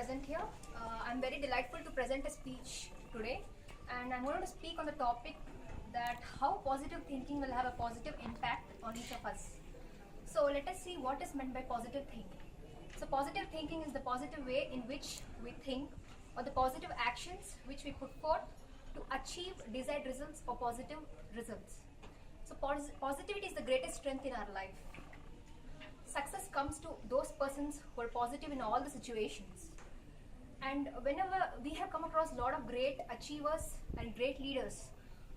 present here. I'm very delightful to present a speech today, and I'm going to speak on the topic that how positive thinking will have a positive impact on each of us. So let us see what is meant by positive thinking. So positive thinking is the positive way in which we think, or the positive actions which we put forth to achieve desired results or positive results. So positivity is the greatest strength in our life. Success comes to those persons who are positive in all the situations. And whenever we have come across a lot of great achievers and great leaders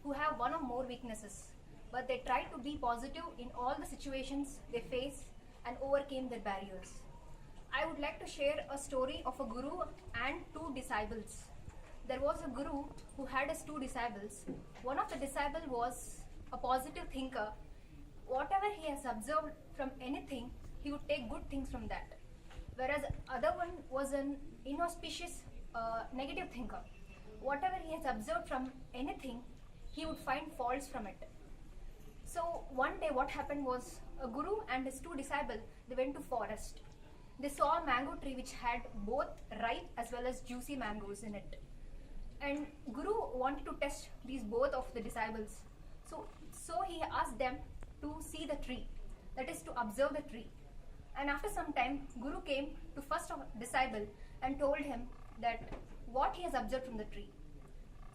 who have one or more weaknesses, but they try to be positive in all the situations they face and overcame their barriers. I would like to share a story of a guru and two disciples. There was a guru who had his two disciples. One of the disciples was a positive thinker. Whatever he has observed from anything, he would take good things from that. Whereas other one was an inauspicious negative thinker. Whatever he has observed from anything, he would find faults from it. So one day what happened was a guru and his two disciples, they went to forest. They saw a mango tree which had both ripe as well as juicy mangoes in it. And guru wanted to test these both of the disciples. So he asked them to see the tree, that is to observe the tree. And after some time, Guru came to first disciple and told him that what he has observed from the tree.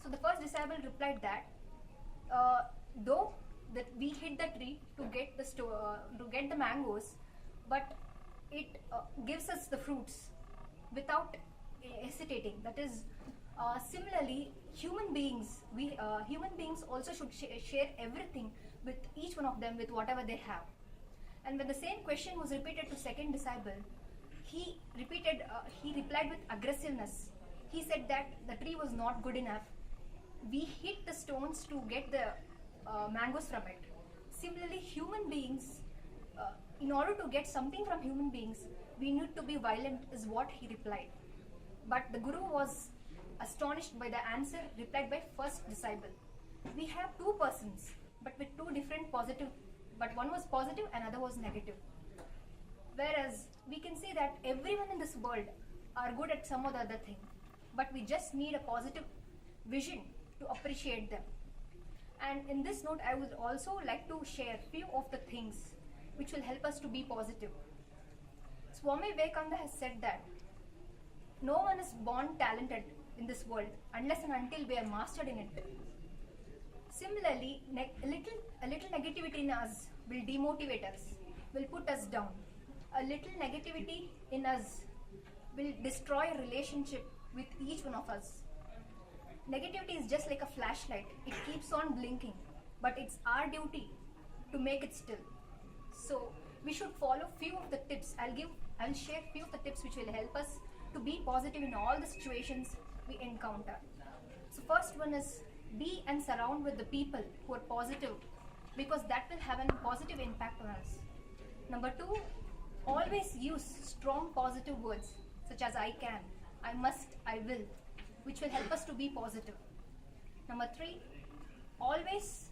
So the first disciple replied that though that we hit the tree to get the mangoes, but it gives us the fruits without hesitating. That is, similarly, human beings also should share everything with each one of them with whatever they have. And when the same question was repeated to second disciple, he replied with aggressiveness. He said that the tree was not good enough. We hit the stones to get the mangoes from it. Similarly, human beings, in order to get something from human beings, we need to be violent, is what he replied. But the Guru was astonished by the answer replied by first disciple. We have two persons, but with two different positive, but one was positive and other was negative. Whereas we can see that everyone in this world are good at some or the other thing, but we just need a positive vision to appreciate them. And in this note, I would also like to share few of the things which will help us to be positive. Swami Vivekananda has said that no one is born talented in this world unless and until we are mastered in it. Similarly, a little negativity in us will demotivate us, will put us down. A little negativity in us will destroy a relationship with each one of us. Negativity is just like a flashlight. It keeps on blinking, but it's our duty to make it still. So we should follow few of the tips. I'll share few of the tips which will help us to be positive in all the situations we encounter. So first one is be and surround with the people who are positive, because that will have a positive impact on us. Number two, always use strong positive words such as I can, I must, I will, which will help us to be positive. Number three, always,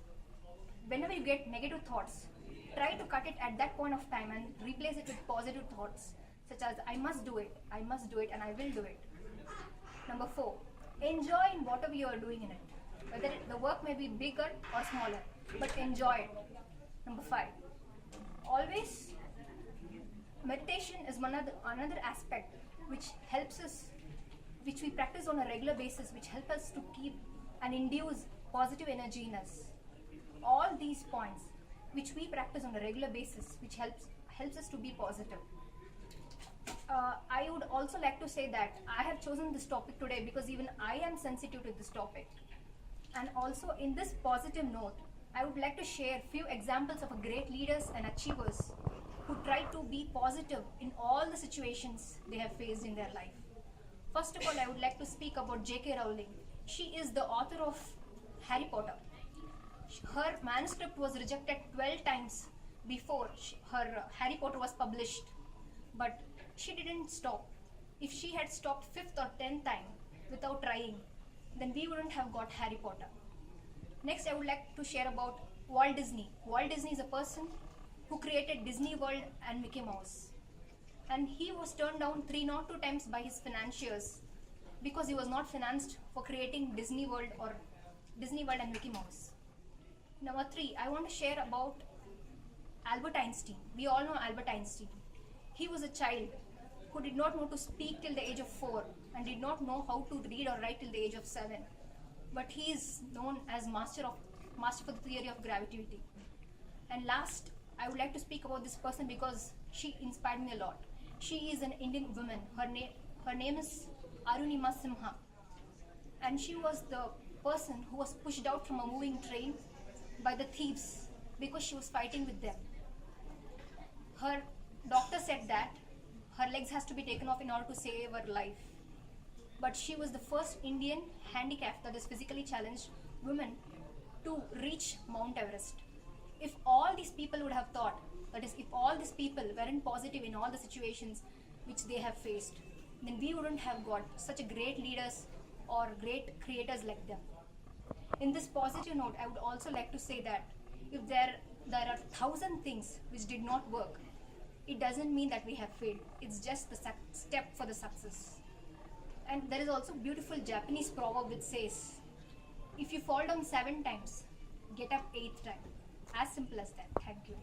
whenever you get negative thoughts, try to cut it at that point of time and replace it with positive thoughts such as I must do it, and I will do it. Number four, enjoy in whatever you are doing in it. Whether the work may be bigger or smaller, but enjoy it. Number five, always, meditation is another aspect which helps us, which we practice on a regular basis, which helps us to keep and induce positive energy in us. All these points which we practice on a regular basis, which helps us to be positive. I would also like to say that I have chosen this topic today because even I am sensitive to this topic. And also in this positive note, I would like to share few examples of great leaders and achievers who try to be positive in all the situations they have faced in their life. First of all, I would like to speak about J.K. Rowling. She is the author of Harry Potter. Her manuscript was rejected 12 times before her Harry Potter was published. But she didn't stop. If she had stopped 5th or 10th time without trying, then we wouldn't have got Harry Potter. Next, I would like to share about Walt Disney. Walt Disney is a person who created Disney World and Mickey Mouse. and he was turned down 302 times by his financiers because he was not financed for creating Disney World and Mickey Mouse. Number 3, I want to share about Albert Einstein. We all know Albert Einstein. He was a child who did not know to speak till the age of 4 and did not know how to read or write till the age of 7. But he is known as master for the theory of gravity. And last, I would like to speak about this person because she inspired me a lot. She is an Indian woman. Her name is Arunima Simha. And she was the person who was pushed out from a moving train by the thieves because she was fighting with them. Her doctor said that her legs has to be taken off in order to save her life. But she was the first Indian handicapped, that is physically challenged, woman to reach Mount Everest. If all these people would have thought, that is, if all these people weren't positive in all the situations which they have faced, then we wouldn't have got such a great leaders or great creators like them. In this positive note, I would also like to say that if there are 1,000 things which did not work, it doesn't mean that we have failed. It's just the step for the success. And there is also a beautiful Japanese proverb which says, if you fall down 7 times, get up 8th time. As simple as that. Thank you.